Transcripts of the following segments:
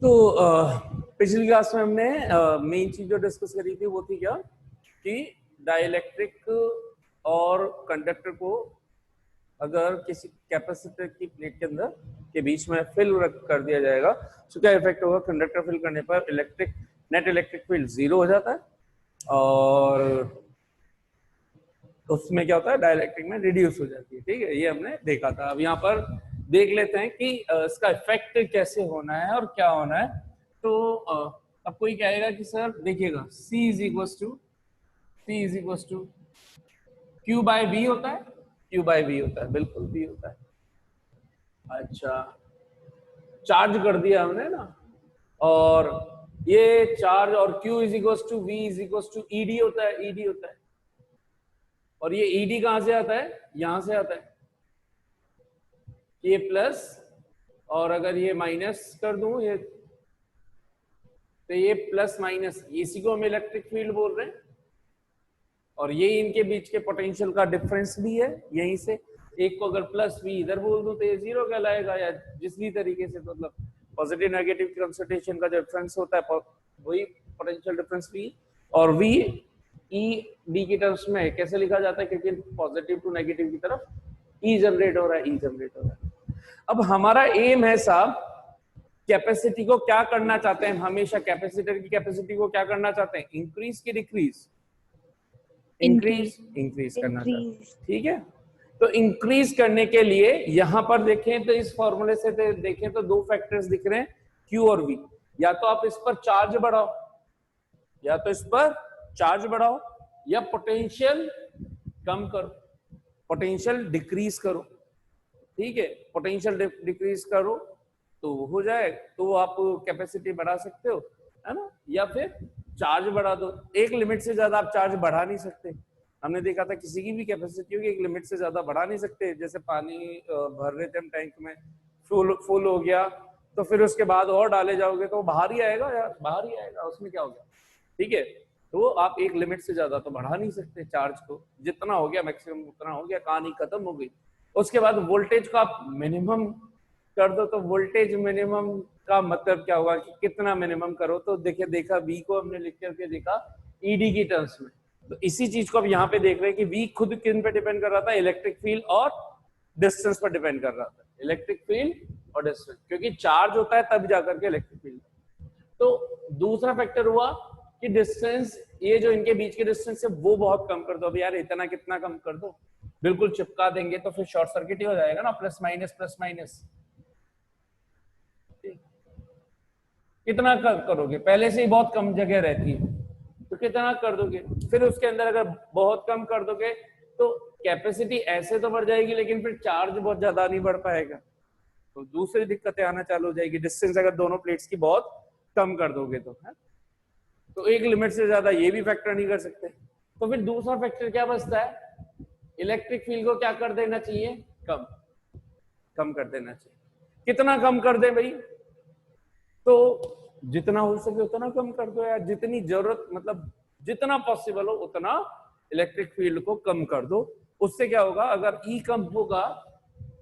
तो पिछली क्लास में हमने मेन चीज जो डिस्कस करी थी वो थी क्या कि डाइलेक्ट्रिक और कंडक्टर को अगर किसी कैपेसिटर की प्लेट के अंदर के बीच में फिल कर दिया जाएगा तो क्या इफेक्ट होगा। कंडक्टर फिल करने पर नेट इलेक्ट्रिक फील्ड 0 हो जाता है और उसमें क्या होता है, डाइलेक्ट्रिक में रिड्यूस हो जाती है। ठीक है, ये हमने देखा था। अब यहाँ पर देख लेते हैं कि इसका इफेक्ट कैसे होना है और क्या होना है। तो अब कोई कहेगा कि सर देखिएगा C is equal to Q by V होता है, Q बाय V होता है, बिल्कुल V होता है। अच्छा, चार्ज कर दिया हमने ना, और ये चार्ज और Q is equal to V is equal to ED होता है, ED होता है। और ये ED कहां से आता है, यहां से आता है। ये प्लस और अगर ये माइनस कर दूं ये, तो ये प्लस माइनस, इसी को हम इलेक्ट्रिक फील्ड बोल रहे हैं। और ये इनके बीच के पोटेंशियल का डिफरेंस भी है। यहीं से एक को अगर प्लस V इधर बोल दूं तो ये 0 कहलाएगा, या जिस भी तरीके से, मतलब पॉजिटिव नेगेटिव कंसंट्रेशन का जो डिफरेंस होता है वही पोटेंशियल डिफरेंस V। और V ED की टर्म्स में कैसे लिखा जाता है, क्योंकि पॉजिटिव टू नेगेटिव की तरफ E जनरेट हो रहा है, E जनरेट हो रहा है। अब हमारा एम है साहब, कैपेसिटी को क्या करना चाहते हैं, हमेशा कैपेसिटर की कैपेसिटी को क्या करना चाहते हैं, इंक्रीज की डिक्रीज, इंक्रीज करना चाहते हैं। ठीक है, तो इंक्रीज करने के लिए यहां पर देखें तो इस फॉर्मूले से देखें तो दो फैक्टर्स दिख रहे हैं, Q और V। या तो आप इस पर चार्ज बढ़ाओ, या तो इस पर चार्ज बढ़ाओ, या पोटेंशियल कम करो, पोटेंशियल डिक्रीज करो। ठीक है, पोटेंशियल डिक्रीज करो तो हो जाए, तो आप कैपेसिटी बढ़ा सकते हो, है ना, या फिर चार्ज बढ़ा दो। एक लिमिट से ज्यादा आप चार्ज बढ़ा नहीं सकते। हमने देखा था किसी की भी कैपेसिटी होगी, एक लिमिट से ज्यादा बढ़ा नहीं सकते। जैसे पानी भर रहे थे हम टैंक में, फुल हो गया तो फिर उसके बाद और डाले जाओगे तो बाहर ही आएगा यार, बाहर ही आएगा, उसमें क्या हो गया। ठीक है, तो आप एक लिमिट से ज्यादा तो बढ़ा नहीं सकते चार्ज को, जितना हो गया मैक्सिमम उतना हो गया, कहानी खत्म हो गई। उसके बाद वोल्टेज को आप मिनिमम कर दो, तो वोल्टेज मिनिमम का मतलब क्या होगा कि कितना मिनिमम करो, तो देखिए देखा V को हमने लिख करके देखा ED की टर्म्स में। तो इसी चीज को अब यहाँ पे देख रहे हैं कि V खुद किन पे डिपेंड कर रहा था, इलेक्ट्रिक फील्ड और डिस्टेंस पर डिपेंड कर रहा था, इलेक्ट्रिक फील्ड और डिस्टेंस, क्योंकि चार्ज होता है तब जाकर के इलेक्ट्रिक फील्ड। तो दूसरा फैक्टर हुआ कि डिस्टेंस, ये जो इनके बीच के डिस्टेंस है वो बहुत कम कर दो। अब यार इतना कितना कम कर दो, बिल्कुल चिपका देंगे तो फिर शॉर्ट सर्किट ही हो जाएगा ना, प्लस माइनस। कितना करोगे, पहले से ही बहुत कम जगह रहती है तो कितना कर दोगे, फिर उसके अंदर अगर बहुत कम कर दोगे तो कैपेसिटी ऐसे तो बढ़ जाएगी लेकिन फिर चार्ज बहुत ज्यादा नहीं बढ़ पाएगा, तो दूसरी दिक्कतें आना चालू हो जाएगी। डिस्टेंस अगर दोनों प्लेट्स की बहुत कम कर दोगे तो, है? तो एक लिमिट से ज्यादा ये भी फैक्टर नहीं कर सकते। तो फिर दूसरा फैक्टर क्या बचता है, इलेक्ट्रिक फील्ड को क्या कर देना चाहिए, कम कर देना चाहिए। कितना कम कर दे भाई, तो जितना हो सके उतना कम कर दो यार, जितनी जरूरत, मतलब जितना पॉसिबल हो उतना इलेक्ट्रिक फील्ड को कम कर दो। उससे क्या होगा, अगर E कम होगा,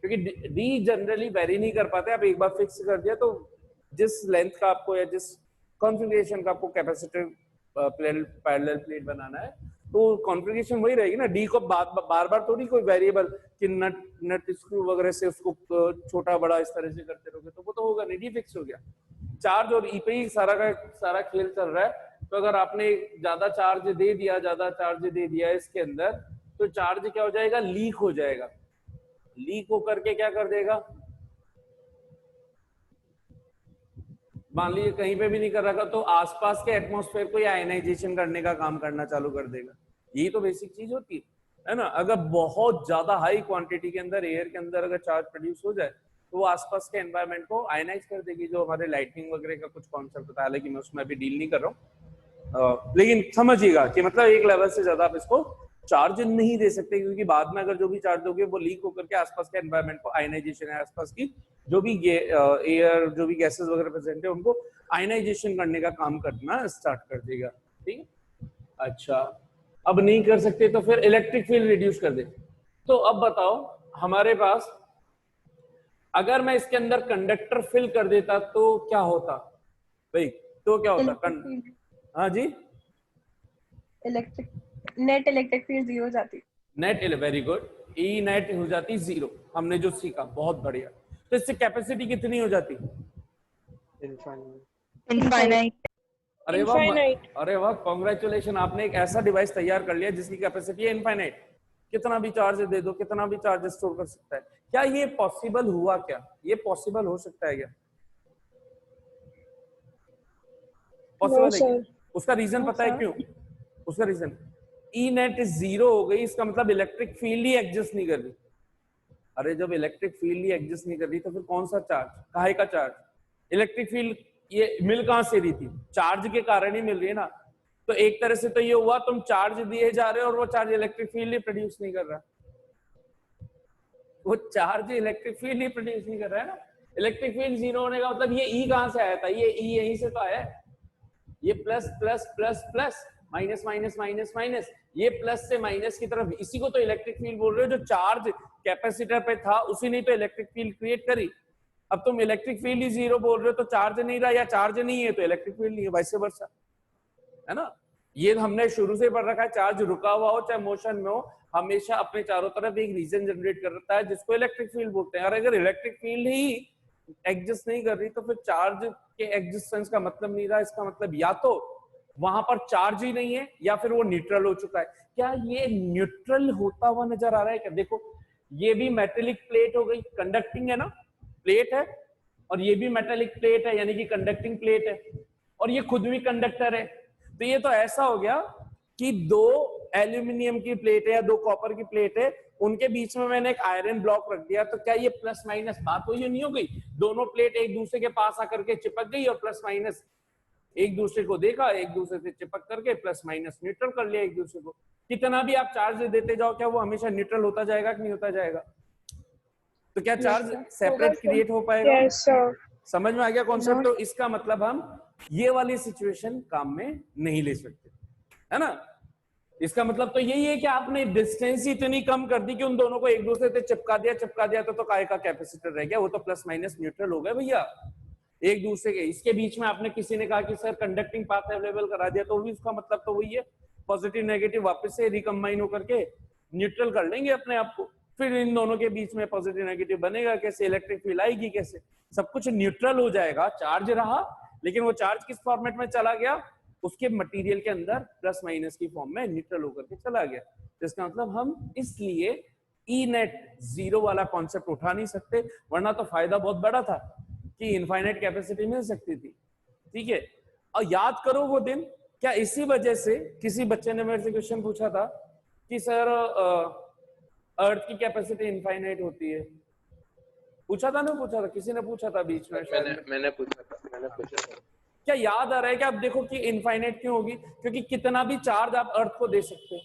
क्योंकि D जनरली वेरी नहीं कर पाते, आप एक बार फिक्स कर दिया तो जिस लेंथ का आपको या जिस कॉन्फ़िगरेशन का आपको कैपेसिटर पैरेलल प्लेट बनाना है तो कॉन्फ़िगरेशन वही रहेगी ना। D को बार बार थोड़ी कोई वेरिएबल कि नट स्क्रू वगैरह से उसको छोटा बड़ा इस तरह से करते रहोगे तो वो तो होगा नहीं, D फिक्स हो गया। चार्ज और E पे ही सारा का सारा खेल चल रहा है। तो अगर आपने ज्यादा चार्ज दे दिया इसके अंदर, तो चार्ज क्या हो जाएगा, लीक हो जाएगा। लीक होकर के क्या कर देगा, मान लीजिए कहीं पे भी नहीं कर रखा तो आसपास के एटमॉस्फेयर को आयनाइजेशन करने का काम करना चालू कर देगा। यही तो बेसिक चीज होती है ना। अगर बहुत ज्यादा हाई क्वांटिटी के अंदर एयर के अंदर अगर चार्ज प्रोड्यूस हो जाए तो वो आसपास के एनवायरनमेंट को आयनाइज कर देगी, जो हमारे लाइटनिंग वगैरह का कुछ कॉन्सेप्ट होता है, हालांकि मैं उसमें अभी डील नहीं कर रहा हूँ। लेकिन समझिएगा कि मतलब एक लेवल से ज्यादा आप इसको चार्ज नहीं दे सकते, क्योंकि बाद में अगर जो भी चार्ज दोगे वो लीक होकर के आसपास के एनवायरनमेंट को आयनाइजेशन है, आसपास की जो भी एयर जो भी गैसेस वगैरह प्रेजेंट है उनको आयनाइजेशन करने का काम करना स्टार्ट कर देगा। ठीक है, अच्छा अब नहीं कर सकते तो फिर इलेक्ट्रिक फील्ड रिड्यूस कर दे। तो अब बताओ हमारे पास अगर मैं इसके अंदर कंडक्टर फिल कर देता तो क्या होता, भाई तो क्या होता हाँ जी, नेट इलेक्ट्रिक फील्ड 0 हो जाती। Net, very good, E net हो जाती 0, हमने जो सीखा बहुत बढ़िया। तो इससे कैपेसिटी कितनी हो जाती? इनफाइनाइट। अरे वाह, अरे वाह, कॉन्ग्रेचुलेशन, आपने एक ऐसा डिवाइस तैयार कर लिया जिसकी कैपेसिटी है इनफाइनाइट। कितना भी चार्ज दे दो, कितना भी चार्ज स्टोर कर सकता है। क्या ये पॉसिबल हुआ? क्या ये पॉसिबल हो सकता है? क्या पॉसिबल है क्या? उसका रीजन पता है क्यों? उसका रीजन, ई नेट 0 हो गई, इसका मतलब इलेक्ट्रिक फील्ड ही एग्जिस्ट नहीं कर रही। अरे जब इलेक्ट्रिक फील्ड ही एग्जिस्ट नहीं कर रही तो फिर कौन सा चार्ज, काहे का चार्ज? इलेक्ट्रिक फील्ड ये मिल कहां से रही थी? चार्ज के कारण ही मिल रही है ना। तो एक तरह से तो ये हुआ, तुम चार्ज दिए जा रहे हो और वो चार्ज इलेक्ट्रिक फील्ड ही प्रोड्यूस नहीं कर रहा। वो चार्ज इलेक्ट्रिक फील्ड ही प्रोड्यूस नहीं कर रहा है ना। इलेक्ट्रिक फील्ड 0 होने का मतलब ये ई कहां से आया था? ये ई यहीं से तो आया है। ये plus plus plus plus, minus minus minus minus, ये प्लस से माइनस की तरफ, इसी को तो इलेक्ट्रिक फील्ड बोल रहे हो। जो चार्ज कैपेसिटर पे था उसी ने तो इलेक्ट्रिक फील्ड क्रिएट करी। अब तुम इलेक्ट्रिक फील्ड ही 0 बोल रहे हो तो चार्ज नहीं रहा, या चार्ज नहीं है तो इलेक्ट्रिक फील्ड नहीं है, वैसे वर्षा, है ना। ये हमने शुरू से पढ़ रखा है, चार्ज रुका हुआ हो चाहे मोशन में हो, हमेशा अपने चारों तरफ एक रीजन जनरेट करता है जिसको इलेक्ट्रिक फील्ड बोलते हैं। और अगर इलेक्ट्रिक फील्ड ही एग्जिस्ट नहीं कर रही तो फिर चार्ज के एग्जिस्टेंस का मतलब नहीं रहा। इसका मतलब या तो वहां पर चार्ज ही नहीं है या फिर वो न्यूट्रल हो चुका है। क्या ये न्यूट्रल होता हुआ नजर आ रहा है क्या? देखो, ये भी मेटेलिक प्लेट हो गई, कंडक्टिंग है ना, प्लेट है, और ये भी मेटेलिक प्लेट है यानी कि कंडक्टिंग प्लेट है, और ये खुद भी कंडक्टर है। तो ये तो ऐसा हो गया कि दो एल्यूमिनियम की प्लेट है या दो कॉपर की प्लेट है, उनके बीच में मैंने एक आयरन ब्लॉक रख दिया। तो क्या ये प्लस माइनस बात हुई नहीं हो गई? दोनों प्लेट एक दूसरे के पास आकर के चिपक गई और प्लस माइनस एक दूसरे को देखा, एक दूसरे से चिपक करके प्लस माइनस न्यूट्रल कर लिया एक दूसरे को। कितना भी आप चार्ज देते जाओ, क्या वो हमेशा न्यूट्रल होता जाएगा कि नहीं होता जाएगा? तो क्या चार्ज सेपरेट क्रिएट हो पाएगा? समझ में आ गया कॉन्सेप्ट? तो इसका मतलब हम ये वाली सिचुएशन काम में नहीं ले सकते, है ना। इसका मतलब तो यही है कि आपने डिस्टेंस इतनी कम कर दी कि उन दोनों को एक दूसरे से चिपका दिया तो काय का कैपेसिटर रह गया? वो तो प्लस माइनस न्यूट्रल हो गए भैया एक दूसरे के। इसके बीच में आपने किसी ने कहा कि सर कंडक्टिंग पाथ अवेलेबल करा दिया, तो भी उसका मतलब तो वही है, पॉजिटिव नेगेटिव वापस से रिकम्बाइन होकर के न्यूट्रल कर लेंगे अपने आप को। फिर इन दोनों के बीच में पॉजिटिव नेगेटिव बनेगा कैसे? इलेक्ट्रिक फील्ड आएगी कैसे? सब कुछ न्यूट्रल हो जाएगा। चार्ज रहा लेकिन वो चार्ज किस फॉर्मेट में चला गया? उसके मटेरियल के अंदर प्लस माइनस की फॉर्म में न्यूट्रल होकर के चला गया। तो इसका मतलब हम इसलिए ई नेट 0 वाला कॉन्सेप्ट उठा नहीं सकते, वरना तो फायदा बहुत बड़ा था कि इनफाइनाइट कैपेसिटी मिल सकती थी। ठीक है, और याद करो वो दिन, क्या इसी वजह से किसी बच्चे ने मेरे से क्वेश्चन पूछा था कि सर अर्थ की कैपेसिटी इनफाइनाइट होती है? पूछा था ना? पूछा था, किसी ने पूछा था बीच में? मैंने पूछा था। क्या याद आ रहा है कि आप देखो कि इनफाइनाइट क्यों होगी? क्योंकि कितना भी चार्ज आप अर्थ को दे सकते हो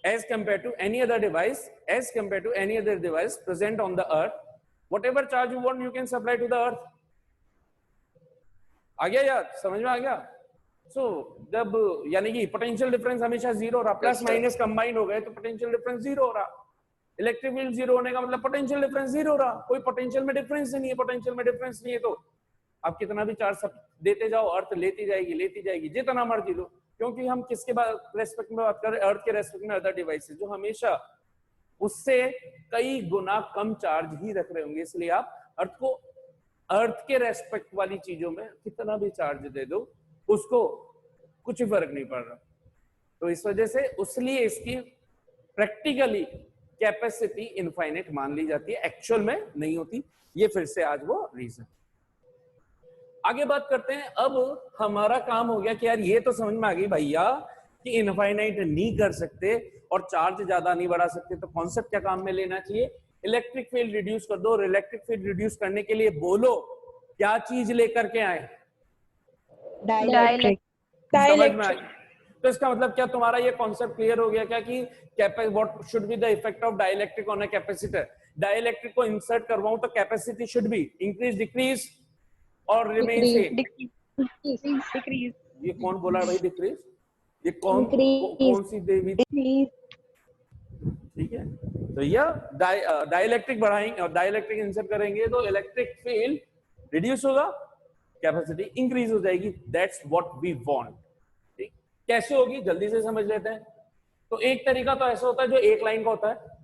as compare to any other device, as compare to any other device present on the earth, whatever charge you want you can supply to the earth. आ गया यार? समझ में आ गया? सो जब यानी कि पोटेंशियल डिफरेंस हमेशा 0 रहा, प्लस माइनस कंबाइन हो गए तो पोटेंशियल डिफरेंस 0 हो रहा। इलेक्ट्रिक फील्ड 0 होने का मतलब पोटेंशियल डिफरेंस 0 रहा। कोई पोटेंशियल में डिफरेंस नहीं है, पोटेंशियल में डिफरेंस नहीं है तो आप कितना भी चार्ज देते जाओ, अर्थ लेती जाएगी जितना मर्जी लो। क्योंकि हम किसके रेस्पेक्ट में बात कर रहे हैं? अर्थ के रेस्पेक्ट में अदर डिवाइसेस जो हमेशा उससे कई गुना कम चार्ज ही रख रहे होंगे। इसलिए आप अर्थ को, अर्थ के रेस्पेक्ट वाली चीजों में कितना भी चार्ज दे दो उसको कुछ फर्क नहीं पड़ रहा। तो इस वजह से उसलिए इसकी प्रैक्टिकली कैपेसिटी इनफाइनाइट मान ली जाती है, एक्चुअल में नहीं होती। ये फिर से आज वो रीजन। आगे बात करते हैं। अब हमारा काम हो गया कि यार ये तो समझ में आ गई भैया कि इनफाइनाइट नहीं कर सकते और चार्ज ज्यादा नहीं बढ़ा सकते, तो कॉन्सेप्ट क्या काम में लेना चाहिए? इलेक्ट्रिक फील्ड रिड्यूस कर दो। और इलेक्ट्रिक फील्ड रिड्यूस करने के लिए बोलो क्या चीज लेकर के आए? डाइलेक्ट्रिक। समझ में आई? तो इसका मतलब क्या तुम्हारा ये कॉन्सेप्ट क्लियर हो गया क्या कि what should be the effect of dielectric on a capacitor? Dielectric को इंसर्ट करवाऊं तो capacity should be increase, decrease और रिमेन सेम? डिक्रीज। ये कौन बोला भाई डिक्रीज? ये कौन सी देवी? ठीक है, तो यह डाइलेक्ट्रिक बढ़ाएंगे और डाइलेक्ट्रिक इंसर्ट करेंगे तो इलेक्ट्रिक फील्ड रिड्यूस होगा कैपेसिटी इंक्रीज हो जाएगी। That's what we want. ठीक, कैसे होगी जल्दी से समझ लेते हैं। तो एक तरीका तो ऐसा होता है जो एक लाइन का होता है,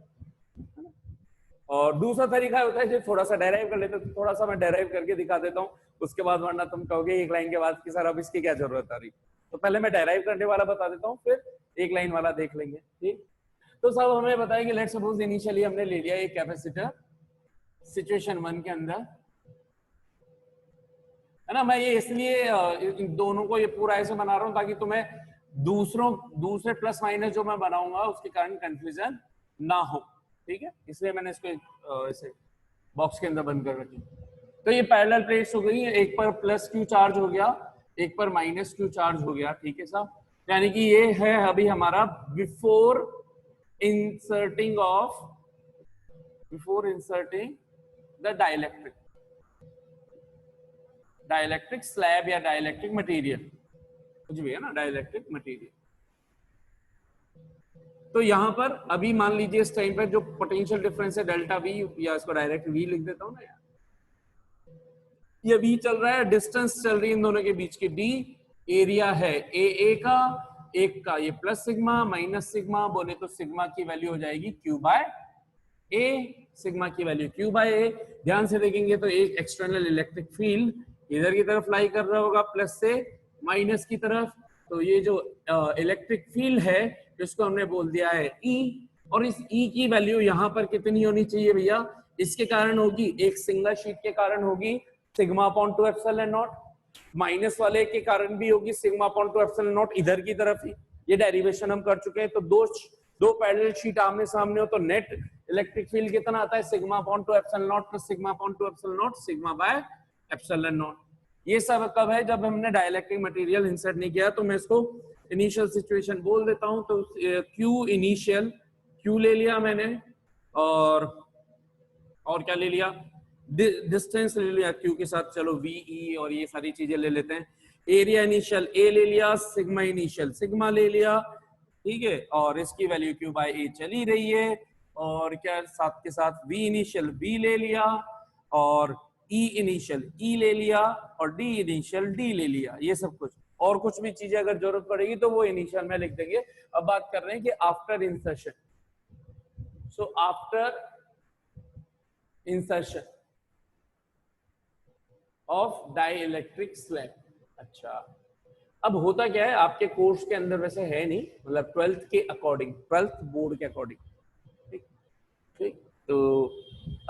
और दूसरा तरीका होता है जो थोड़ा सा डेराइव कर लेते हैं। तो थोड़ा सा मैं डेराइव करके दिखा देता हूँ, उसके बाद वरना तुम कहोगे एक लाइन के बाद कि सर अब इसकी क्या जरूरत आ रही। तो पहले मैं डेराइव करने वाला बता देता हूँ, फिर एक लाइन वाला देख लेंगे। ठीक, तो सब हमें बताया कि लेट्स सपोज इनिशियली हमने ले लिया एक कैपेसिटर सिचुएशन 1 के अंदर, है ना। मैं ये इसलिए इन दोनों को ये पूरा ऐसे बना रहा हूँ ताकि तुम्हें दूसरे प्लस माइनस जो मैं बनाऊंगा उसके कारण कंफ्यूजन ना हो। ठीक है, इसलिए मैंने इसको ऐसे बॉक्स के अंदर बंद कर रखी। तो ये पैरेलल प्लेट्स हो गई, एक पर प्लस क्यू चार्ज हो गया, एक पर माइनस क्यू चार्ज हो गया। ठीक है साहब, यानी कि ये है अभी हमारा before inserting the dielectric slab या डाइलेक्ट्रिक मटेरियल, कुछ भी है ना, डाइलेक्ट्रिक मटेरियल। तो यहां पर अभी मान लीजिए इस टाइम पर जो पोटेंशियल डिफरेंस है डेल्टा वी, या इसको डायरेक्ट वी लिख देता हूं ना यार, ये वी चल रहा है, डिस्टेंस चल रही है इन दोनों के बीच की डी, एरिया है ए का, एक का ये प्लस सिग्मा माइनस सिग्मा, बोले तो सिग्मा की वैल्यू हो जाएगी क्यू बाय ए, सिग्मा की वैल्यू क्यू बाय ए। ध्यान से देखेंगे तो एक एक्सटर्नल इलेक्ट्रिक फील्ड इधर की तरफ लाई कर रहा होगा प्लस से माइनस की तरफ, तो ये जो इलेक्ट्रिक फील्ड है जिसको हमने बोल दिया है E, और इस E की वैल्यू यहाँ पर कितनी होनी चाहिए भैया, इसके कारण होगी, एक सिंगल शीट के कारण होगी sigma upon 2 epsilon not, minus वाले के कारण भी होगी सिग्मा अपॉन 2 एप्सिलॉन नॉट इधर की तरफ ही। ये डेरिवेशन हम कर चुके हैं। तो दो पैरेलल शीट आमने सामने हो तो नेट इलेक्ट्रिक फील्ड कितना आता है, sigma upon 2 epsilon not plus sigma upon 2 epsilon not sigma bye epsilon not. ये सब कब है, जब हमने डाइलेक्ट्रिक मटेरियल इंसर्ट नहीं किया। तो मैं इसको इनिशियल सिचुएशन बोल देता हूं। तो क्यू इनिशियल, क्यू ले लिया मैंने, और क्या ले लिया, डिस्टेंस ले लिया क्यू के साथ, चलो वी और ये सारी चीजें ले लेते हैं। एरिया इनिशियल ए ले लिया, सिग्मा इनिशियल सिग्मा ले लिया, ठीक है, और इसकी वैल्यू क्यू बाय ए चली रही है, और क्या साथ के साथ वी इनिशियल वी ले लिया, और ई इनिशियल ई ले लिया, और डी इनिशियल डी ले लिया। ये सब कुछ, और कुछ भी चीजें अगर जरूरत पड़ेगी तो वो इनिशियल में लिख देंगे। अब बात कर रहे हैं कि after insertion, so after insertion of dielectric slab. अच्छा, अब होता क्या है आपके कोर्स के अंदर, वैसे है नहीं, मतलब 12th के अकॉर्डिंग, 12th बोर्ड के अकॉर्डिंग, ठीक ठीक। तो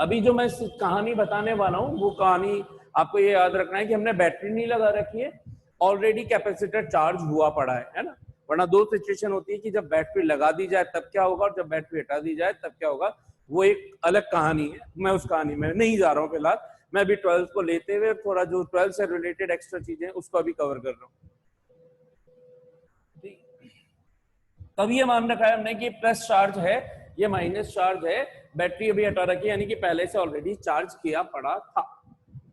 अभी जो मैं कहानी बताने वाला हूं वो कहानी आपको ये याद रखना है कि हमने बैटरी नहीं लगा रखी है, ऑलरेडी कैपेसिटर चार्ज हुआ पड़ा है ना। वरना दो सिचुएशन होती है कि जब बैटरी लगा दी जाए तब क्या होगा, और जब बैटरी हटा दी जाए तब क्या होगा, वो एक अलग कहानी है। मैं उस कहानी में नहीं जा रहा हूँ फिलहाल, मैं अभी 12th को लेते हुए थोड़ा जो 12th से रिलेटेड एक्स्ट्रा चीजें उसको अभी कवर कर रहा हूँ। तब ये मान रखा है हमने कि प्लस चार्ज है, ये माइनस चार्ज है, बैटरी अभी हटा रखी है, यानी कि पहले से ऑलरेडी चार्ज किया पड़ा था,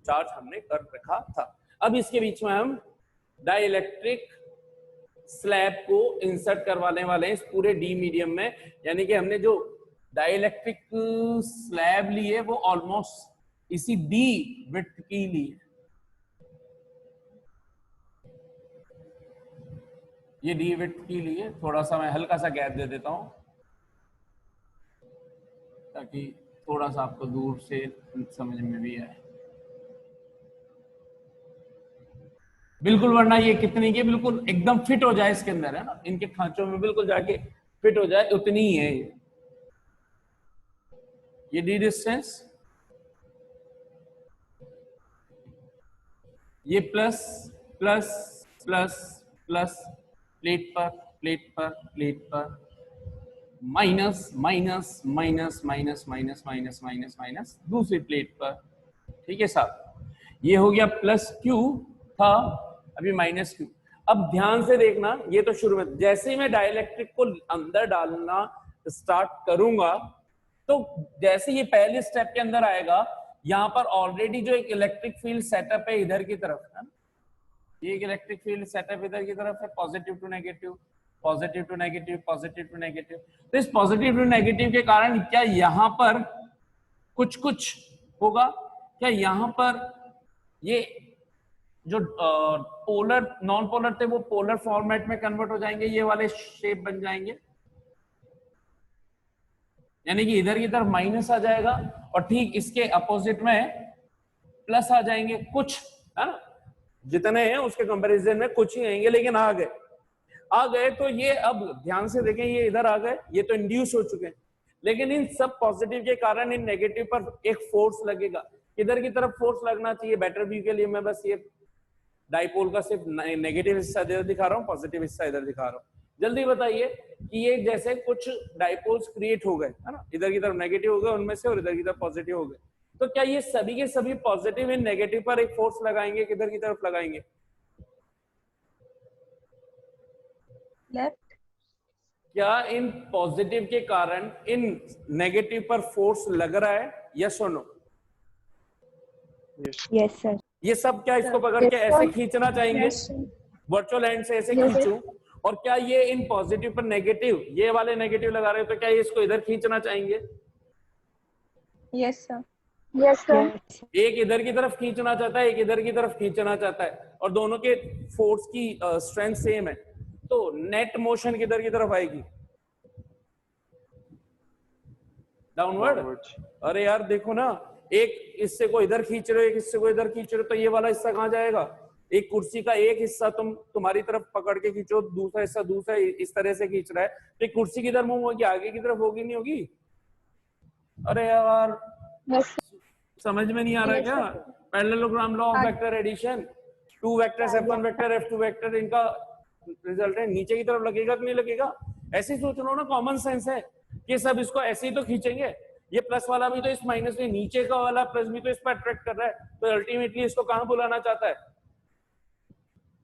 चार्ज हमने कर रखा था। अब इसके बीच में हम डाइइलेक्ट्रिक स्लैब को इंसर्ट करवाने वाले हैं इस पूरे डी मीडियम में, यानी कि हमने जो डाइइलेक्ट्रिक स्लैब ली है वो ऑलमोस्ट इसी डी विड्थ की ली है। ये डी विड्थ की ली है, थोड़ा सा मैं हल्का सा गैप दे देता हूं ताकि थोड़ा सा आपको दूर से समझ में भी आए। बिल्कुल, वरना ये कितनी की बिल्कुल एकदम फिट हो जाए इसके अंदर, है ना, इनके खांचों में बिल्कुल जाके फिट हो जाए, उतनी ही है ये डी डिस्टेंस। ये plus plus plus plus plate पर प्लेट पर प्लेट पर, minus minus minus minus minus minus minus minus दूसरी प्लेट पर, ठीक है साहब। ये हो गया प्लस क्यू था, अभी माइनस क्यू। अब ध्यान से देखना, ये तो शुरू में जैसे ही मैं डाइइलेक्ट्रिक को अंदर डालना स्टार्ट करूंगा, तो जैसे ये पहले स्टेप के अंदर आएगा, यहां पर ऑलरेडी जो एक इलेक्ट्रिक फील्ड सेटअप है इधर की तरफ, है ना, ये एक इलेक्ट्रिक फील्ड सेटअप इधर की तरफ है, positive to negative, positive to negative, positive to negative. तो इस पॉजिटिव टू नेगेटिव के कारण क्या यहां पर कुछ कुछ होगा, क्या यहां पर ये जो पोलर नॉन पोलर थे वो पोलर फॉर्मेट में कन्वर्ट हो जाएंगे, ये वाले शेप बन जाएंगे, यानी कि इधर की तरफ माइनस आ जाएगा और ठीक इसके अपोजिट में प्लस आ जाएंगे कुछ, है ना, जितने हैं उसके कंपैरिजन में कुछ ही आएंगे, लेकिन आ गए तो ये अब ध्यान से देखें, ये इधर आ गए, ये तो इंड्यूस हो चुके हैं, लेकिन इन सब पॉजिटिव के कारण इन नेगेटिव पर एक फोर्स लगेगा। किधर की तरफ फोर्स लगना चाहिए बेटर व्यू के लिए? मैं बस ये डाइपोल का सिर्फ नेगेटिव हिस्सा इधर दिखा रहा हूँ, पॉजिटिव हिस्सा इधर दिखा रहा हूँ। जल्दी बताइए कि ये जैसे कुछ डाइपोल्स क्रिएट हो गए, है ना, इधर की तरफ नेगेटिव हो गए उनमें से और इधर की तरफ पॉजिटिव हो गए, तो क्या ये सभी के सभी पॉजिटिव इन नेगेटिव पर एक फोर्स लगाएंगे? किधर की तरफ लगाएंगे? लेफ्ट। क्या इन पॉजिटिव के कारण इन नेगेटिव पर फोर्स लग रहा है? यस और नो? Yes sir. ये सब क्या इसको पकड़ के ऐसे खींचना चाहेंगे वर्चुअल एंड से, ऐसे खींचूं, और क्या ये इन पॉजिटिव पर नेगेटिव, ये वाले नेगेटिव लगा रहे हो, तो क्या ये इसको इधर खींचना चाहेंगे? Yes sir. Yes sir. एक इधर की तरफ खींचना चाहता है, एक इधर की तरफ खींचना चाहता है, और दोनों के फोर्स की स्ट्रेंथ सेम है, तो नेट मोशन किधर की तरफ आएगी? डाउनवर्ड। अरे यार देखो ना, एक हिस्से को इधर खींच रहे हो, एक हिस्से को इधर खींच रहे हो, तो ये वाला हिस्सा कहाँ जाएगा? एक कुर्सी का एक हिस्सा तुम्हारी तरफ पकड़ के खींचो, दूसरा हिस्सा दूसरा इस तरह से खींच रहा है, तो एक कुर्सी किधर मूव होगी? आगे की तरफ होगी, नहीं होगी? अरे यार समझ में नहीं आ रहा है क्या? Parallelogram law of vector addition, 2 vectors F1 vector F2 vector, इनका रिजल्टेंट नीचे की तरफ लगेगा कि नहीं लगेगा? ऐसे सोच लो ना, कॉमन सेंस है कि सब इसको ऐसे ही तो खींचेंगे, ये प्लस वाला भी तो इस माइनस में, नीचे का वाला प्लस भी तो इस पर अट्रैक्ट कर रहा है, तो अल्टीमेटली इसको कहां बुलाना चाहता है?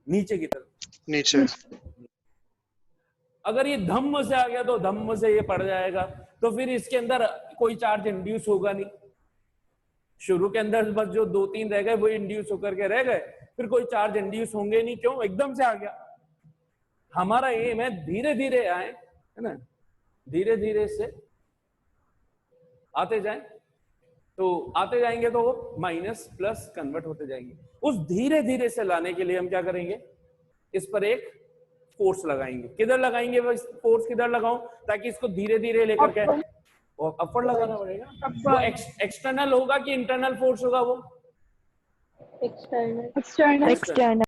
नीचे की तरफ, नीचे। अगर ये धम्म से आ गया तो धम्म से ये पड़ जाएगा, तो फिर इसके अंदर कोई चार्ज इंड्यूस होगा नहीं। शुरू के अंदर बस जो 2-3 रह गए वो इंड्यूस होकर के रह गए, फिर कोई चार्ज इंड्यूस होंगे नहीं। क्यों? एकदम से आ गया। हमारा एम है धीरे धीरे आए, है ना, धीरे धीरे से आते जाएं, तो आते जाएंगे तो वो माइनस प्लस कन्वर्ट होते जाएंगे। उस धीरे धीरे से लाने के लिए हम क्या करेंगे? इस पर एक फोर्स लगाएंगे। किधर लगाएंगे? वो फोर्स किधर लगाऊं ताकि इसको धीरे धीरे लेकर के अपवर्ड लगाना पड़ेगा। वो एक्सटर्नल होगा कि इंटरनल फोर्स होगा? वो एक्सटर्नल।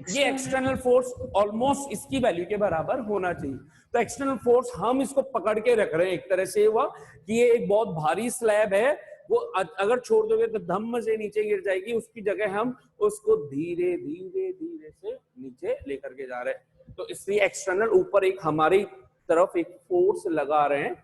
ये एक्सटर्नल फोर्स ऑलमोस्ट इसकी वैल्यू के बराबर होना चाहिए। तो एक्सटर्नल फोर्स हम इसको पकड़ के रख रहे हैं एक तरह से, हुआ कि ये एक बहुत भारी स्लैब है, वो अगर छोड़ दोगे तो धम्म से नीचे गिर जाएगी, उसकी जगह हम उसको धीरे धीरे धीरे से नीचे लेकर के जा रहे हैं। तो इसलिए एक्सटर्नल ऊपर एक हमारी तरफ एक फोर्स लगा रहे हैं,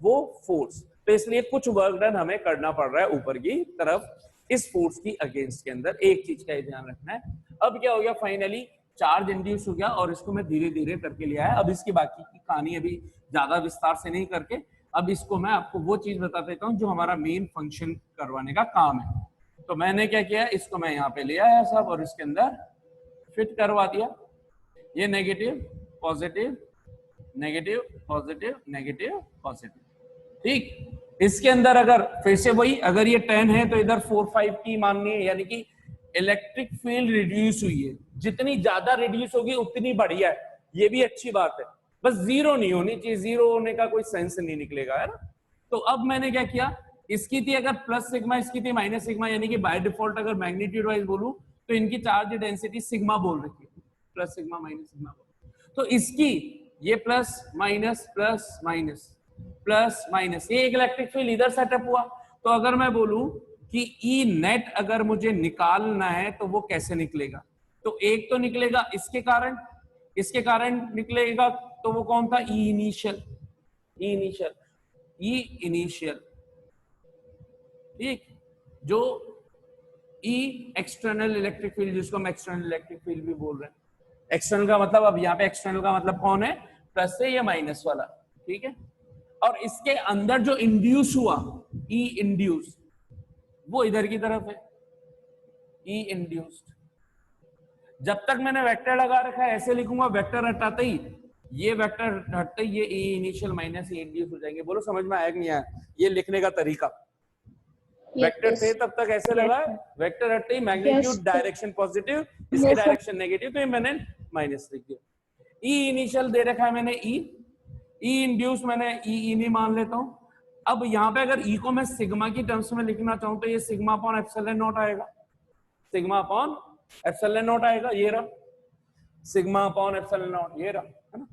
वो फोर्स, तो इसलिए कुछ वर्क डन हमें करना पड़ रहा है ऊपर की तरफ इस फोर्स की अगेंस्ट के अंदर। एक चीज का ध्यान रखना है। अब क्या हो गया? फाइनली चार्ज इंड्यूस हो गया और इसको मैं धीरे धीरे करके लिया है। अब इसकी बाकी की कहानी अभी ज्यादा विस्तार से नहीं करके, अब इसको मैं आपको वो चीज बता देता हूँ जो हमारा मेन फंक्शन करवाने का काम है। तो मैंने क्या किया, इसको मैं यहाँ पे ले आया सब और इसके अंदर फिट करवा दिया। ये negative positive negative positive negative positive, ठीक। इसके अंदर अगर फिर से वही, अगर ये 10 है तो इधर 4-5 की माननी है, यानी कि इलेक्ट्रिक फील्ड रिड्यूस हुई है। जितनी ज्यादा रिड्यूस होगी उतनी बढ़िया है, ये भी अच्छी बात है, बस जीरो नहीं होनी चाहिए। जीरो होने का कोई सेंस नहीं निकलेगा, है ना। तो अब मैंने क्या किया, इसकी थी अगर प्लस सिग्मा, इसकी थी माइनस सिग्मा, यानी कि बाय डिफॉल्ट अगर मैग्नीट्यूड वाइज बोलूं तो इनकी चार्ज डेंसिटी सिग्मा बोल रखी है, प्लस सिग्मा माइनस सिग्मा। तो इसकी ये plus minus plus minus plus minus, ये एक इलेक्ट्रिक फील्ड इधर सेटअप हुआ। तो अगर मैं बोलूं कि ई नेट अगर मुझे निकालना है तो वो कैसे निकलेगा, तो एक तो निकलेगा इसके कारण निकलेगा, तो वो कौन था? ई इनिशियल, ठीक। जो ई एक्सटर्नल इलेक्ट्रिक फील्ड, जिसको हम एक्सटर्नल इलेक्ट्रिक फील्ड भी बोल रहे हैं। एक्सटर्नल का मतलब, अब यहाँ पे एक्सटर्नल का मतलब कौन है? प्लस से या माइनस वाला, ठीक है। और इसके अंदर जो इंड्यूस हुआ, ई इंड्यूस, वो इधर की तरफ है, ई इंड्यूस्ड। जब तक मैंने वेक्टर लगा रखा है ऐसे लिखूंगा, वेक्टर हटाते ही ये वेक्टर हटते ही ये ई इनिशियल माइनस ई इंड्यूस हो जाएंगे। बोलो समझ में आया कि नहीं आया ये लिखने का तरीका? वेक्टर थे तब तक ऐसे लगा है, वेक्टर हटते ही मैग्नीट्यूड डायरेक्शन पॉजिटिव, इसकी डायरेक्शन नेगेटिव, तो ये मैंने माइनस लिख दिया। ई इनिशियल दे रखा है मैंने, ई इंड्यूस मैंने ई नहीं मान लेता हूं। अब यहाँ पे अगर ई को मैं सिग्मा की टर्म्स में लिखना चाहूं तो ये सिग्मा अपॉन एप्सिलॉन नॉट आएगा, सिग्मा अपॉन एप्सिलॉन नॉट आएगा, ये रहा सिग्मा अपॉन एप्सिलॉन नॉट, ये रहा, है ना।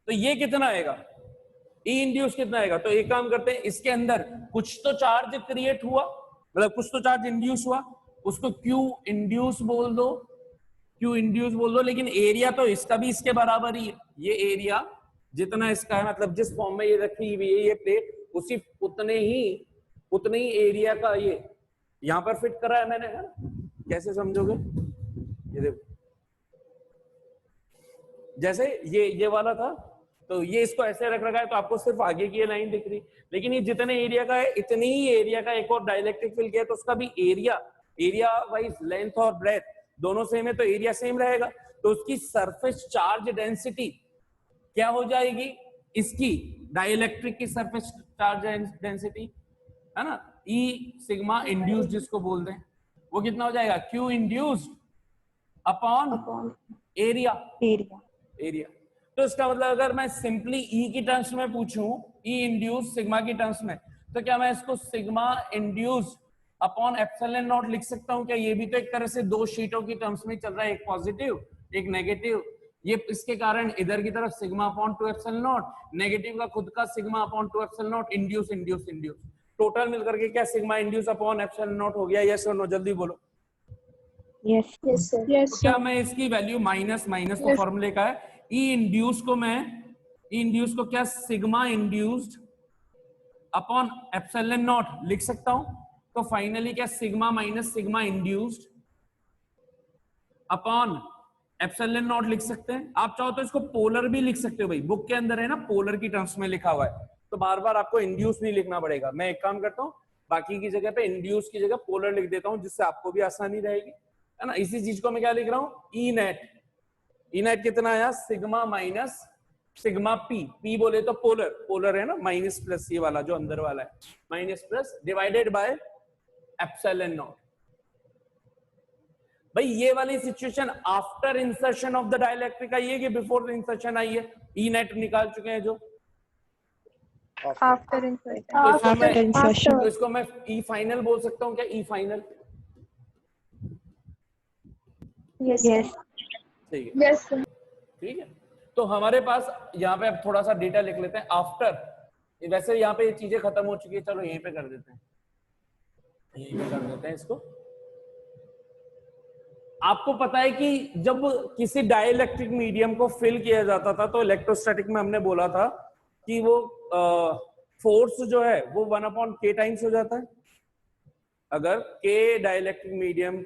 तो ये कितना आएगा, ई इंड्यूस कितना आएगा, तो एक काम करते हैं, इसके अंदर कुछ तो चार्ज क्रिएट हुआ, मतलब कुछ तो चार्ज इंड्यूस हुआ, उसको क्यू इंड्यूस बोल दो, क्यू इंड्यूस बोल दो, लेकिन एरिया तो इसका भी इसके बराबर ही है, ये एरिया जितना इसका है, मतलब जिस फॉर्म में ये रखी हुई है ये प्लेट, उसी उतने ही एरिया का ये यहां पर फिट करा है मैंने, है ना। कैसे समझोगे, ये देखो, जैसे ये वाला था तो ये इसको ऐसे रख रखा है, तो आपको सिर्फ आगे की ये लाइन दिख रही, लेकिन ये जितने एरिया का है इतनी ही एरिया का एक और डाइलेक्ट्रिक फिल किया, तो उसका भी एरिया वाइज लेंथ और ब्रेथ दोनों सेम है, तो एरिया सेम रहेगा, तो उसकी सरफेस चार्ज डेंसिटी क्या हो जाएगी, इसकी डाइलेक्ट्रिक की सरफेस चार्ज डेंसिटी, है ना, ई सिग्मा इंड्यूस्ड जिसको बोलते हैं, वो कितना हो जाएगा, क्यू इंड्यूस्ड अपॉन एरिया। तो इसका मतलब अगर मैं सिंपली ई की टर्म्स में पूछूं, ई इंड्यूस सिग्मा की टर्म्स में, तो क्या मैं इसको sigma induce upon epsilon not लिख सकता हूं क्या? ये भी तो एक तरह से दो शीटों की टर्म्स में चल रहा है, एक पॉजिटिव एक नेगेटिव, ये इसके कारण इधर की तरफ sigma upon 2 epsilon not, negative का खुद का sigma upon 2 epsilon not, induce induce induce, total मिलकर के क्या sigma induce upon epsilon not हो गया, यस और नो, जल्दी बोलो। Yes sir. तो क्या मैं इसकी वैल्यू माइनस तो फॉर्मूले का है, ई इंड्यूस को क्या sigma induced upon epsilon not लिख सकता हूं, तो फाइनली क्या sigma minus sigma induced upon epsilon not लिख सकते हैं। आप चाहो तो इसको पोलर भी लिख सकते हो भाई, बुक के अंदर है ना पोलर की टर्म्स में लिखा हुआ है, तो बार बार आपको इंड्यूस नहीं लिखना पड़ेगा। मैं एक काम करता हूं, बाकी की जगह पे इंड्यूस की जगह पोलर लिख देता हूं, जिससे आपको भी आसानी रहेगी, है ना। इसी चीज को मैं क्या लिख रहा हूं, ई नेट कितना आया, सिग्मा माइनस सिग्मा पी बोले तो पोलर है ना, माइनस प्लस ये वाला जो अंदर वाला है, minus plus divided by epsilon naught. भाई ये वाली situation after insertion of the dielectric आई है कि बिफोर द इंसर्शन आई है? ई नेट निकाल चुके हैं जो, आफ्टर इंसर्शन, तो इसको मैं ई फाइनल बोल सकता हूं क्या, ई फाइनल? यस ठीक है, यस सर। ठीक है। तो हमारे पास यहाँ पे अब थोड़ा सा डेटा लिख लेते हैं आफ्टर, वैसे यहाँ पे ये चीजें खत्म हो चुकी है, चलो यहीं पे कर देते हैं, यहीं पे कर देते हैं इसको। आपको पता है कि जब किसी डाइलेक्ट्रिक मीडियम को फिल किया जाता था तो इलेक्ट्रोस्टैटिक में हमने बोला था कि वो फोर्स जो है वो 1/k टाइम्स हो जाता है। अगर k डाइलेक्ट्रिक मीडियम,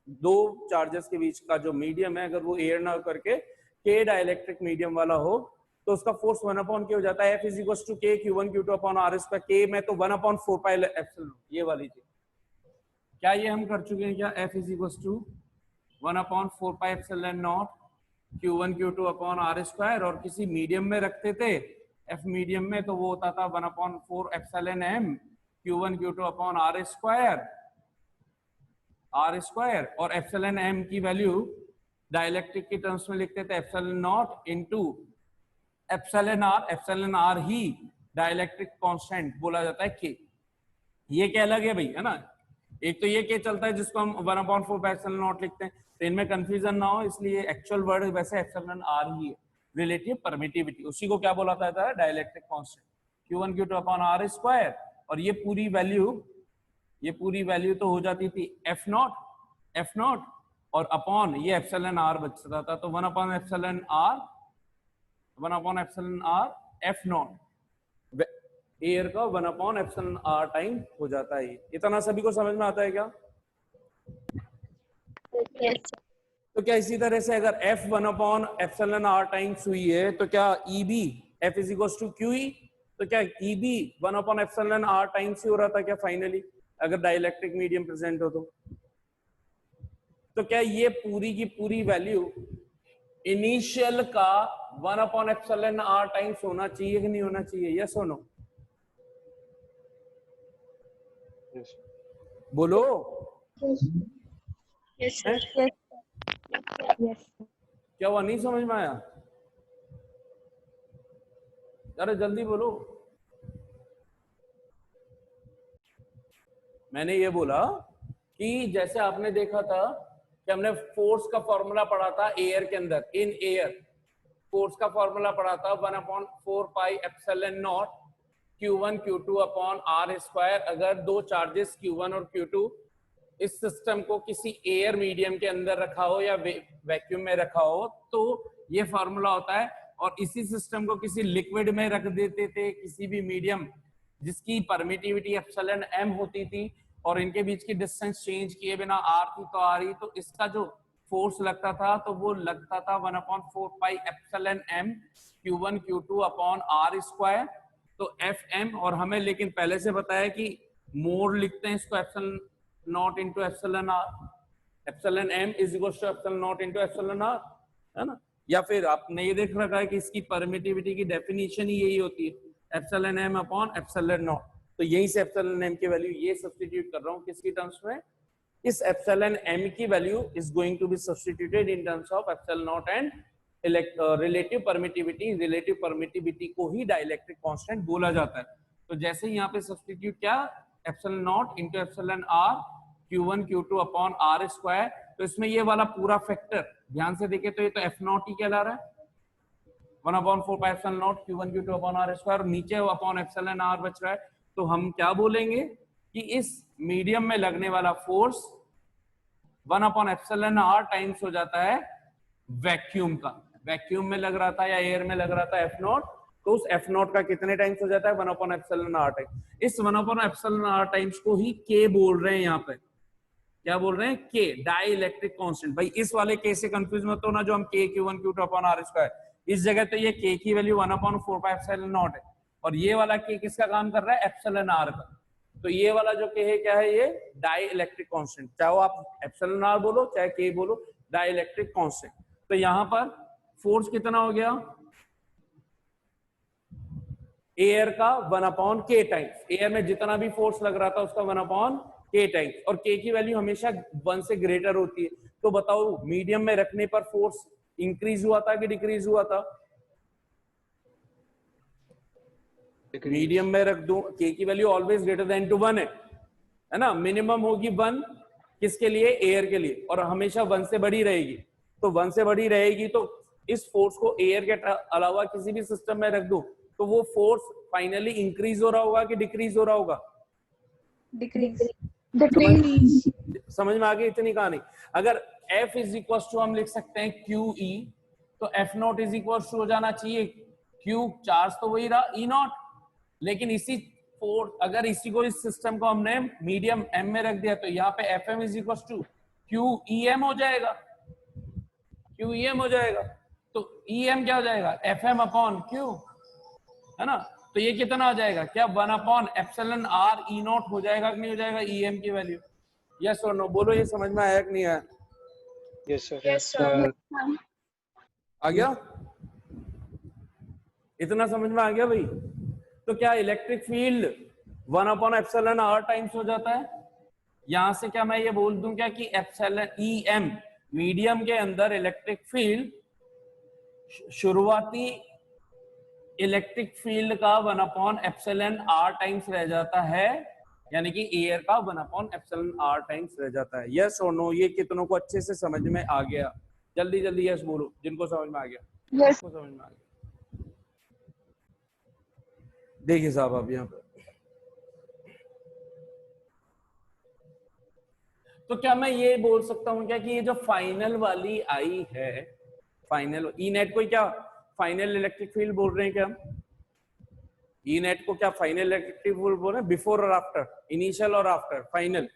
दो चार्जेस के बीच का जो मीडियम है, अगर वो एयर ना करके k डाइलेक्ट्रिक मीडियम वाला हो तो उसका फोर्स 1/k हो जाता है। F is equal to k q1 q2 upon r square, k में तो 1/4 पाई एप्सिलॉन, ये वाली चीज। क्या ये हम कर चुके हैं क्या? F is equal to 1/4 pi epsilon naught q1 q2 upon r square, और किसी मीडियम में रखते थे F मीडियम में, तो वो होता था 1/4 epsilon m q1 q2 upon r square, और एप्सिलॉन m की वैल्यू डाइलेक्ट्रिक की टर्म्स में लिखते थे epsilon not into epsilon r he dielectric constant बोला जाता है k। ये क्या अलग है भाई, है ना। एक तो ये k चलता है जिसको हम 1/4 पाई एप्सिलॉन नॉट लिखते हैं, तो इनमें कंफ्यूजन ना हो इसलिए एक्चुअल वर्ड वैसे एप्सिलॉन r ही है। रिलेटिव परमिटिविटी, उसी को क्या बोला जाता है, dielectric constant q1 q2 upon r square, और ये पूरी वैल्यू तो हो जाती थी f नॉट और अपॉन ये एप्सिलॉन r बचता था, तो 1/एप्सिलॉन r f नॉट एयर का 1/एप्सिलॉन r टाइम हो जाता है। इतना सभी को समझ में आता है क्या? यस। तो क्या इसी तरह से अगर f 1/एप्सिलॉन r टाइम्स हुई है तो क्या EB F is equal to QE, तो क्या EB 1/एप्सिलॉन r टाइम्स ही हो रहा था क्या फाइनली, अगर डाइलेक्ट्रिक मीडियम प्रेजेंट हो तो क्या ये पूरी की पूरी वैल्यू इनिशियल का 1/एप्सिलॉन r टाइम्स होना चाहिए कि नहीं होना चाहिए? यस और नो? Yes. बोलो। Yes, हैं? sir. Yes. क्या हुआ, नहीं समझ में आया? अरे जल्दी बोलो। मैंने ये बोला कि जैसे आपने देखा था कि हमने फोर्स का फॉर्मूला पढ़ा था एयर के अंदर, इन एयर फोर्स का फॉर्मूला पढ़ा था 1/4 pi epsilon naught Q1 Q2 upon R square. अगर दो चार्जेस Q1 और Q2 इस सिस्टम को किसी एयर मीडियम के अंदर रखा हो या वैक्यूम में रखा हो तो ये फॉर्मूला होता है। और इसी सिस्टम को किसी लिक्विड में रख देते थे, किसी भी मीडियम जिसकी परमिटिविटी एप्सिलॉन m होती थी और इनके बीच की डिस्टेंस चेंज किए बिना r थी तो r ही, तो इसका जो फोर्स लगता था तो वो लगता था 1/4 pi epsilon m Q1 Q2 upon R square. तो Fm, और हमें लेकिन पहले से बताया कि मोड लिखते हैं इसको epsilon naught into epsilon r, epsilon m is equal to epsilon naught into epsilon r, है ना। या फिर आपने ये देख रखा है कि इसकी परमिटिविटी की डेफिनेशन ही यही होती है epsilon m upon epsilon naught. तो यहीं से एप्सिलॉन m की वैल्यू ये सब्स्टिट्यूट कर रहा हूँ किसकी टर्म्स में, इस एप्सिलॉन m की value is going to be substituted in terms of epsilon naught and relative permittivity. Relative permittivity को ही डाइलेक्ट्रिक कांस्टेंट बोला जाता है। तो जैसे यहाँ पे सब्स्टिट्यूट क्या, epsilon naught into epsilon r Q1 Q2 upon R square. तो इसमें ये वाला पूरा फैक्टर ध्यान से देखे तो ये तो F नॉट ही कहला रहा है, 1/4 pi epsilon naught Q1 Q2 upon R square, नीचे अपॉन एप्सिलॉन r बच रहा है। तो हम क्या बोलेंगे कि इस मीडियम में लगने वाला फोर्स 1/एप्सिलॉन r टाइम्स हो जाता है वैक्यूम का। वैक्यूम में लग रहा था या एयर में लग रहा था F नॉट, तो उस F नॉट का कितने टाइम्स हो जाता है 1/एप्सिलॉन r टाइम्स। इस 1/एप्सिलॉन r टाइम्स को ही K बोल रहे हैं यहाँ पे। क्या बोल रहे हैं, K, डाई इलेक्ट्रिक कांस्टेंट। भाई इस वाले K से कंफ्यूज मत हो ना, जो हम K Q1 Q2 upon R square, इस जगह तो ये K की वैल्यू 1/4 पाई एप्सिलॉन नॉट है और ये वाला K किसका काम कर रहा है, एप्सिलॉन r का। तो ये वाला जो K है क्या है, ये डाई इलेक्ट्रिक कांस्टेंट। चाहे आप एप्सिलॉन r बोलो चाहे K बोलो, डाई इलेक्ट्रिक कांस्टेंट। तो यहां पर फोर्स कितना हो गया, एयर का 1/K टाइम्स, एयर में जितना भी फोर्स लग रहा था उसका 1/K टाइम्स, और K की वैल्यू हमेशा 1 से ग्रेटर होती है। तो बताओ मीडियम में रखने पर फोर्स इंक्रीज हुआ था कि डिक्रीज हुआ था, मीडियम में रख दूं, K की value always greater than to 1 है ना, मिनिमम होगी 1 किसके लिए, एयर के लिए, और हमेशा 1 से बड़ी रहेगी। तो 1 से बड़ी रहेगी तो इस फोर्स को एयर के अलावा किसी भी सिस्टम में रख दूं तो वो फोर्स फाइनली इंक्रीज हो रहा होगा कि डिक्रीज हो रहा होगा, Decrease. समझ में आ गई इतनी कहानी। अगर F इज इक्वल टू हम लिख सकते हैं QE, तो F naught is equal to हो जाना चाहिए Q, चार्ज तो वही रहा E नॉट, लेकिन इसी फोर्स, अगर इसी को, इस सिस्टम को हमने मीडियम M में रख दिया तो यहाँ पे FM is equal to QEM हो जाएगा, QEM हो जाएगा। तो EM क्या हो जाएगा, FM अपॉन Q, है ना। तो ये कितना हो जाएगा, क्या 1/एप्सिलॉन r E नॉट हो जाएगा कि नहीं हो जाएगा, EM की वैल्यू। यस और नो बोलो, ये समझ में आया कि नहीं आया, Yes, sir. Yes, sir. आ गया, इतना समझ में आ गया भाई। तो क्या इलेक्ट्रिक फील्ड 1/एप्सिलॉन r टाइम्स हो जाता है। यहां से क्या मैं ये बोल दूं क्या कि एप्सिलॉन EM मीडियम के अंदर इलेक्ट्रिक फील्ड शुरुआती इलेक्ट्रिक फील्ड का 1/एप्सिलॉन r टाइम्स रह जाता है, यानी कि एयर का 1/एप्सिलॉन r टाइम्स रह जाता है। यस और नो, ये कितनों को अच्छे से समझ में आ गया, जल्दी जल्दी यस बोलो जिनको समझ में आ गया। Yes. समझ में आ गया, देखिए साहब आप यहाँ पे, तो क्या मैं ये बोल सकता हूँ क्या कि ये जो फाइनल वाली आई है, फाइनल ई नेट को क्या फाइनल इलेक्ट्रिक फील्ड बोल रहे हैं क्या हम, ई नेट को क्या फाइनल इलेक्ट्रिक फील्ड बोल रहे हैं, बिफोर और आफ्टर, इनिशियल और आफ्टर फाइनल।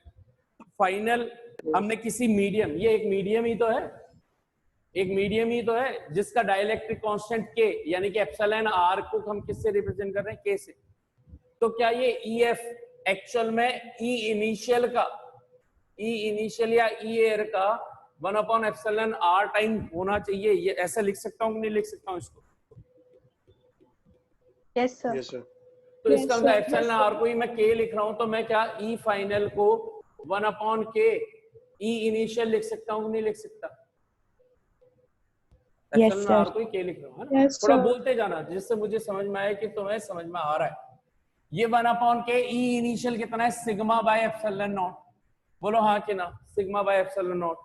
फाइनल हमने किसी मीडियम, ये एक मीडियम ही तो है, एक मीडियम ही तो है जिसका डाइलेक्ट्रिक कांस्टेंट K, यानी कि एप्सिलॉन r को हम किससे रिप्रेजेंट कर रहे हैं, K से। तो क्या ये EF एक्चुअल में E इनिशियल का, E इनिशियल या E एयर का 1/एप्सिलॉन r टाइम होना चाहिए, ये ऐसा लिख सकता हूँ कि नहीं लिख सकता हूँ इसको। Yes, sir. Yes, sir. तो तो इसका Yes, मतलब sir. एप्सिलॉन आर को ही मैं के लिख रहा हूं, तो मैं क्या ई फाइनल को 1/k ई इनिशियल लिख सकता हूं, नहीं लिख सकता? Yes, epsilon sir. आर को ही के लिख रहा हूं, है ना? Yes, थोड़ा sir. बोलते जाना जिससे मुझे समझ में आए कि तुम्हें समझ में आ रहा है। ये 1/k ई इनिशियल कितना है? Sigma bye epsilon not. बोलो हाँ कि ना? Sigma bye epsilon not.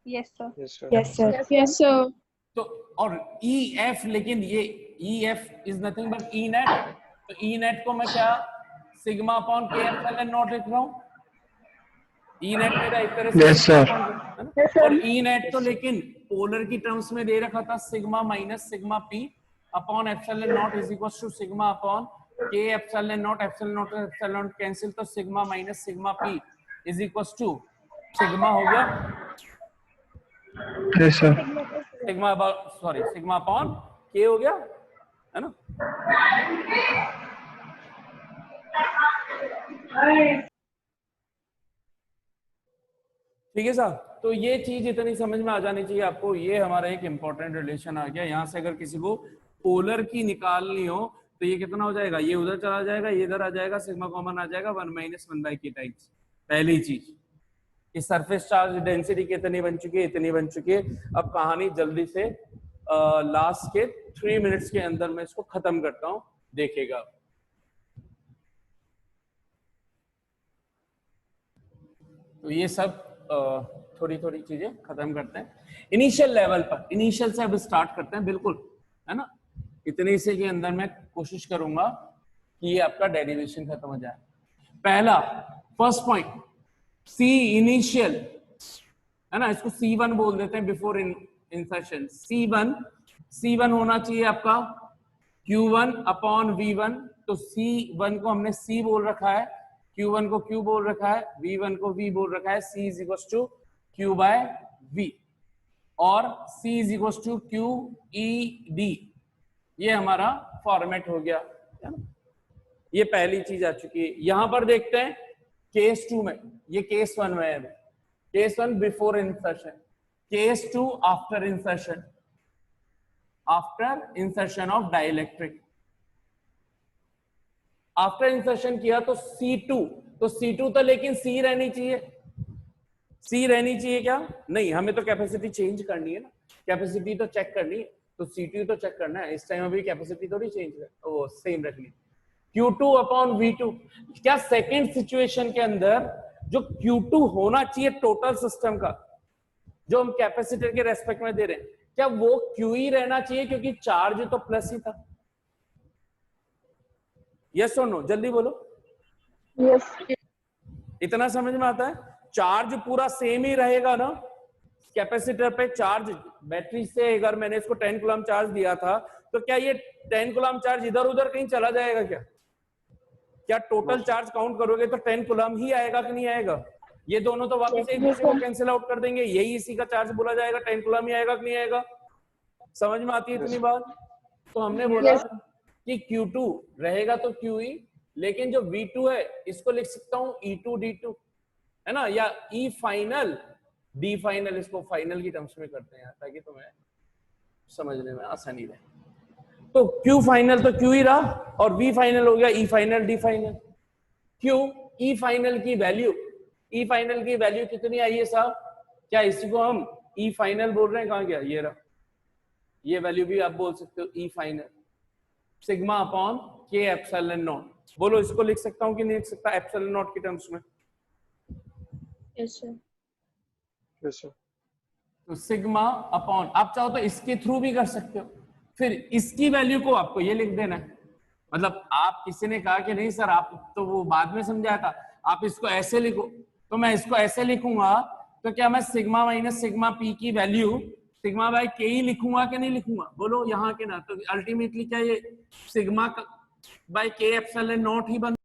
Yes, sir. Yes, sir. Yes, sir. Yes, sir. तो और ई एफ, लेकिन ये E F is nothing but E net. तो ई नेट को मैं क्या sigma upon K epsilon not लिख रहा हूँ। ई नेट मेरा एक तरह से Yes, sigma sir. upon K, है ना? Yes, sir. और ई नेट तो लेकिन पोलर की टर्म्स में दे रखा था sigma minus sigma P upon epsilon naught is equal to sigma upon K epsilon naught epsilon cancel, तो sigma minus sigma P is equal to sigma हो गया Yes, sir. Sigma sorry sigma upon K हो गया, है ना? ठीक है साहब, तो ये चीज इतनी समझ में आ जानी चाहिए आपको। ये हमारा एक इंपॉर्टेंट रिलेशन आ गया। यहाँ से अगर किसी को पोलर की निकालनी हो तो ये कितना हो जाएगा? ये उधर चला जाएगा, ये इधर आ जाएगा, सिग्मा कॉमन आ जाएगा 1 - 1/k टाइम्स। पहली चीज, इस सरफेस चार्ज डेंसिटी कितनी बन चुकी है? इतनी बन चुकी है। अब कहानी जल्दी से लास्ट के 3 मिनट्स के अंदर मैं इसको खत्म करता हूं, देखिएगा। तो ये सब थोड़ी थोड़ी चीजें खत्म करते हैं इनिशियल लेवल पर। इनिशियल से अब स्टार्ट करते हैं, बिल्कुल, है ना? इतने से के अंदर मैं कोशिश करूंगा कि ये आपका डेरिवेशन खत्म हो जाए। पहला फर्स्ट पॉइंट सी इनिशियल, है ना? इसको C1 बोल देते हैं, बिफोर इंसर्शन। C1 होना चाहिए आपका Q1 अपॉन V1। तो C1 को हमने C बोल रखा है, Q1 को Q बोल रखा है, V1 को V बोल रखा है। C is equal to Q by V और C is equal to QED। ये हमारा फॉर्मेट हो गया, है ना? ये पहली चीज आ चुकी है। यहां पर देखते हैं केस 2 में, ये केस 1 में है। Case 1 before insertion, case 2 after insertion, after insertion of dielectric. After insertion किया तो C2, तो C2 तो लेकिन C रहनी चाहिए। C रहनी चाहिए क्या? नहीं, हमें तो कैपेसिटी चेंज करनी है ना, कैपेसिटी तो चेक करनी है, तो C2 तो चेक करना है। इस टाइम अभी कैपेसिटी थोड़ी चेंज है, वो सेम रखनी। Q2 upon V2। क्या सेकेंड सिचुएशन के अंदर जो Q2 होना चाहिए टोटल सिस्टम का, जो हम कैपेसिटर के रेस्पेक्ट में दे रहे हैं, क्या वो QE रहना चाहिए? क्योंकि चार्ज तो प्लस ही था। यस और नो, जल्दी बोलो। Yes. इतना समझ में आता है? चार्ज पूरा सेम ही रहेगा ना कैपेसिटर पे। चार्ज बैटरी से अगर मैंने इसको 10 कूलम चार्ज दिया था, तो क्या ये 10 कूलम चार्ज इधर उधर कहीं चला जाएगा क्या? क्या टोटल चार्ज काउंट करोगे तो 10 कूलम ही आएगा कि नहीं आएगा? ये दोनों तो वापस एक दूसरे को कैंसिल आउट कर देंगे, यही इसी का चार्ज बोला जाएगा। 10 कूलम ही आएगा कि नहीं आएगा? समझ में आती है इतनी बात? तो हमने बोला कि Q2 रहेगा तो QE, लेकिन जो V2 है इसको लिख सकता हूं E2 D2, है ना? या E फाइनल D फाइनल, इसको फाइनल की टर्म्स में करते हैं ताकि तुम्हें समझने में आसानी रहे। तो Q फाइनल तो Q ही रहा, और V फाइनल हो गया E final D final. Q E final की वैल्यू, E फाइनल की वैल्यू कितनी आई है साहब? क्या इसी को हम E फाइनल बोल रहे हैं? कहां गया? ये रहा। ये वैल्यू भी आप बोल सकते हो E final, sigma upon K epsilon not. बोलो, इसको लिख सकता हूं कि नहीं लिख सकता एप्सिलॉन नॉट की टर्म्स में? Yes, sir. Yes, sir. तो सिग्मा अपॉन, आप चाहो तो इसके थ्रू भी कर सकते हो। फिर इसकी वैल्यू को आपको ये लिख देना है। मतलब आप, किसी ने कहा कि नहीं सर आप तो वो बाद में समझाया था, आप इसको ऐसे लिखो, तो मैं इसको ऐसे लिखूंगा। तो क्या मैं सिग्मा माइनस सिग्मा पी की वैल्यू सिग्मा बाय के ही लिखूंगा कि नहीं लिखूंगा? बोलो यहाँ के ना। तो अल्टीमेटली क्या ये सिग्मा बाय के एप्सिलॉन नॉट ही बन